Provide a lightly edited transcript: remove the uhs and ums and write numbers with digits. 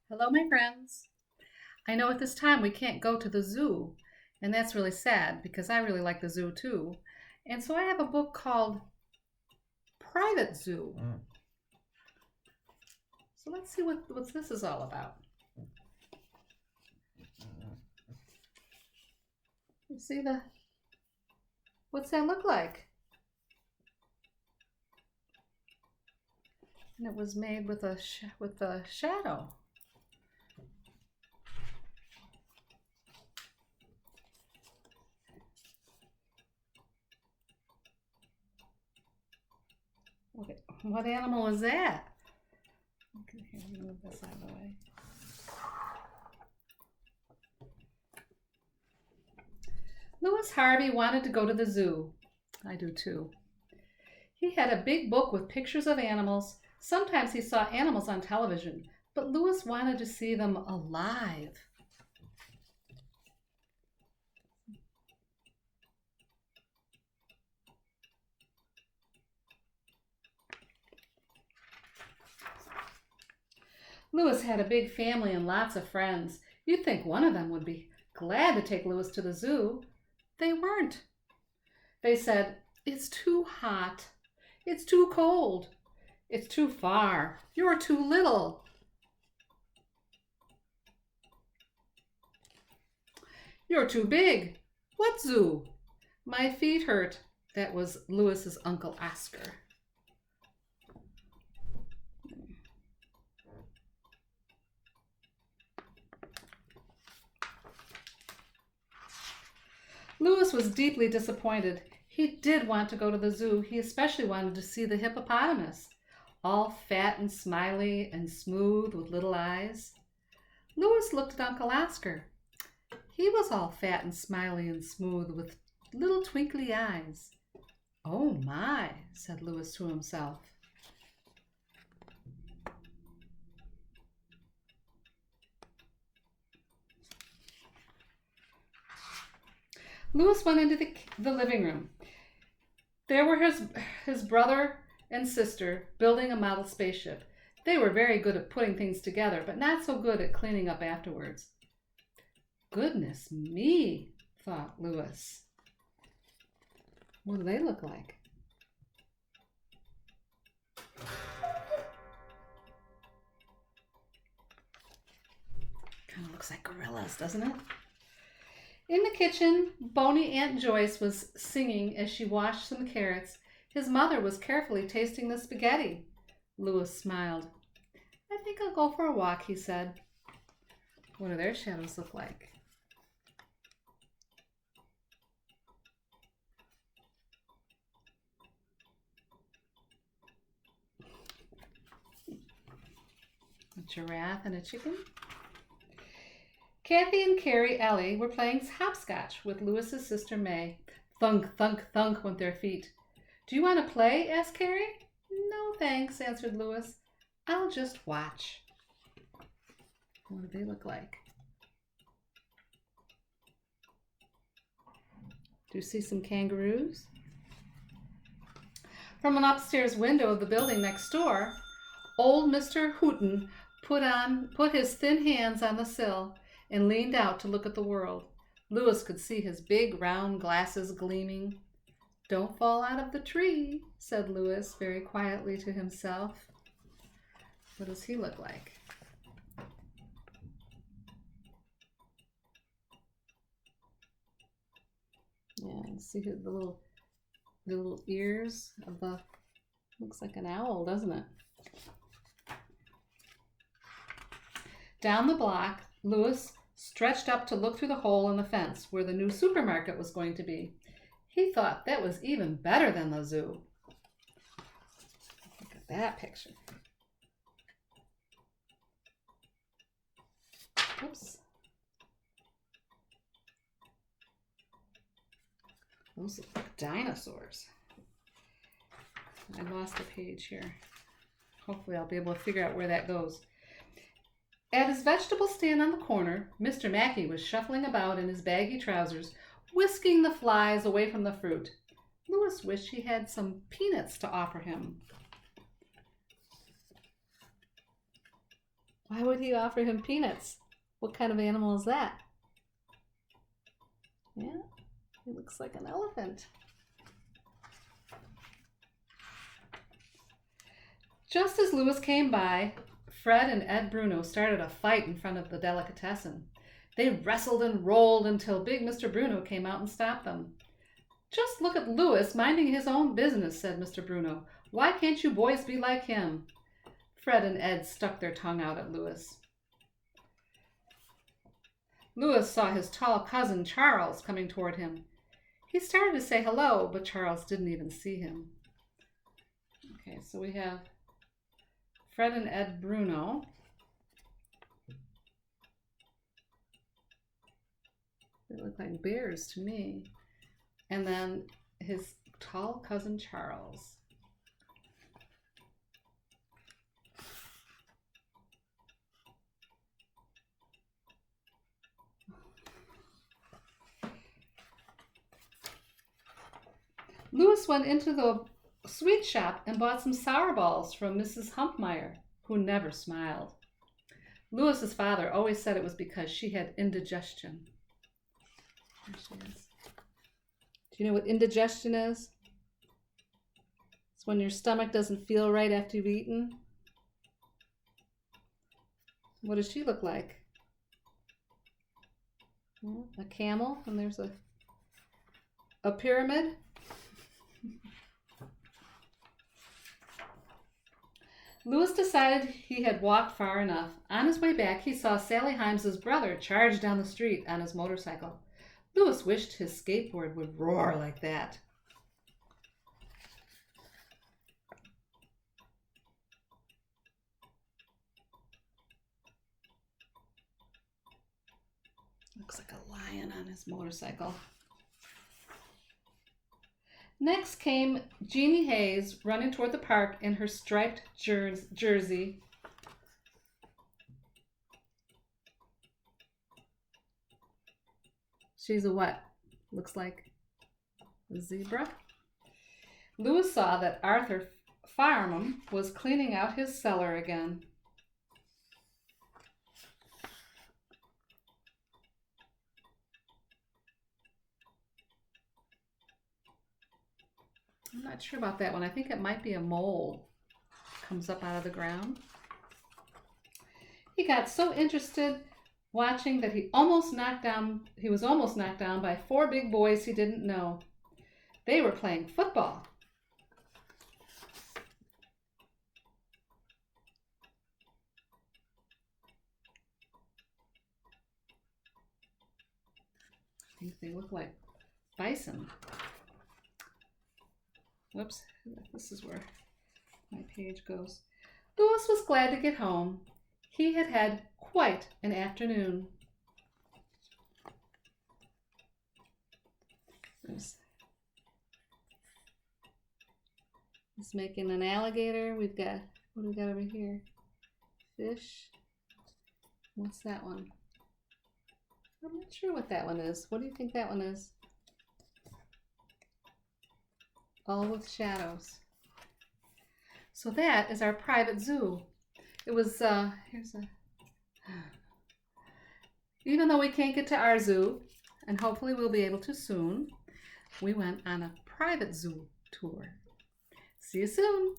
Hello, my friends. I know at this time we can't go to the zoo, and that's really sad because I really like the zoo too. And so I have a book called Private Zoo. So let's see what this is all about. You see what's that look like? And it was made with a shadow. Okay, what animal is that? Okay, here, let me move this out of the way. Louis Harvey wanted to go to the zoo. I do too. He had a big book with pictures of animals. Sometimes he saw animals on television, but Louis wanted to see them alive. Louis had a big family and lots of friends. You'd think one of them would be glad to take Louis to the zoo. They weren't. They said, "It's too hot. It's too cold. It's too far. You're too little. You're too big. What zoo? My feet hurt." That was Louis's Uncle Oscar. Louis was deeply disappointed. He did want to go to the zoo. He especially wanted to see the hippopotamus, all fat and smiley and smooth with little eyes. Louis looked at Uncle Oscar. He was all fat and smiley and smooth with little twinkly eyes. "Oh my," said Louis to himself. Louis went into the living room. There were his brother and sister building a model spaceship. They were very good at putting things together, but not so good at cleaning up afterwards. "Goodness me," thought Louis. What do they look like? Kind of looks like gorillas, doesn't it? In the kitchen, bony Aunt Joyce was singing as she washed some carrots. His mother was carefully tasting the spaghetti. Louis smiled. "I think I'll go for a walk," he said. What do their shadows look like? A giraffe and a chicken? Kathy and Carrie Ellie were playing hopscotch with Louis's sister May. Thunk, thunk, thunk went their feet. "Do you want to play?" asked Carrie. "No, thanks," answered Louis. "I'll just watch." What do they look like? Do you see some kangaroos? From an upstairs window of the building next door, old Mr. Hooton put his thin hands on the sill and leaned out to look at the world. Louis could see his big round glasses gleaming. "Don't fall out of the tree," said Louis very quietly to himself. What does he look like? Yeah, see the little ears of the, looks like an owl, doesn't it? Down the block, Louis stretched up to look through the hole in the fence where the new supermarket was going to be. He thought that was even better than the zoo. Look at that picture. Oops. Those look like dinosaurs. I lost a page here. Hopefully I'll be able to figure out where that goes. At his vegetable stand on the corner, Mr. Mackey was shuffling about in his baggy trousers, whisking the flies away from the fruit. Louis wished he had some peanuts to offer him. Why would he offer him peanuts? What kind of animal is that? Yeah, he looks like an elephant. Just as Louis came by, Fred and Ed Bruno started a fight in front of the delicatessen. They wrestled and rolled until big Mr. Bruno came out and stopped them. "Just look at Louis minding his own business," said Mr. Bruno. "Why can't you boys be like him?" Fred and Ed stuck their tongue out at Louis. Louis saw his tall cousin Charles coming toward him. He started to say hello, but Charles didn't even see him. Okay, so we have Fred and Ed Bruno. They look like bears to me. And then his tall cousin Charles. Louis went into the sweet shop and bought some sour balls from Mrs. Humpmeyer, who never smiled. Louis's father always said it was because she had indigestion. There she is. Do you know what indigestion is? It's when your stomach doesn't feel right after you've eaten. What does she look like? A camel, and there's a pyramid. Louis decided he had walked far enough. On his way back, he saw Sally Hymes's brother charge down the street on his motorcycle. Louis wished his skateboard would roar like that. Looks like a lion on his motorcycle. Next came Jeannie Hayes running toward the park in her striped jersey. She's a what? Looks like a zebra. Louis saw that Arthur Foreman was cleaning out his cellar again. I'm not sure about that one. I think it might be a mole. Comes up out of the ground. He got so interested watching that he was almost knocked down by 4 big boys he didn't know. They were playing football. I think they look like bison. Whoops, this is where my page goes. Louis was glad to get home. He had had quite an afternoon. He's making an alligator. We've got, what do we got over here? Fish. What's that one? I'm not sure what that one is. What do you think that one is? All with shadows. So that is our private zoo. It was, even though we can't get to our zoo, and hopefully we'll be able to soon, we went on a private zoo tour. See you soon.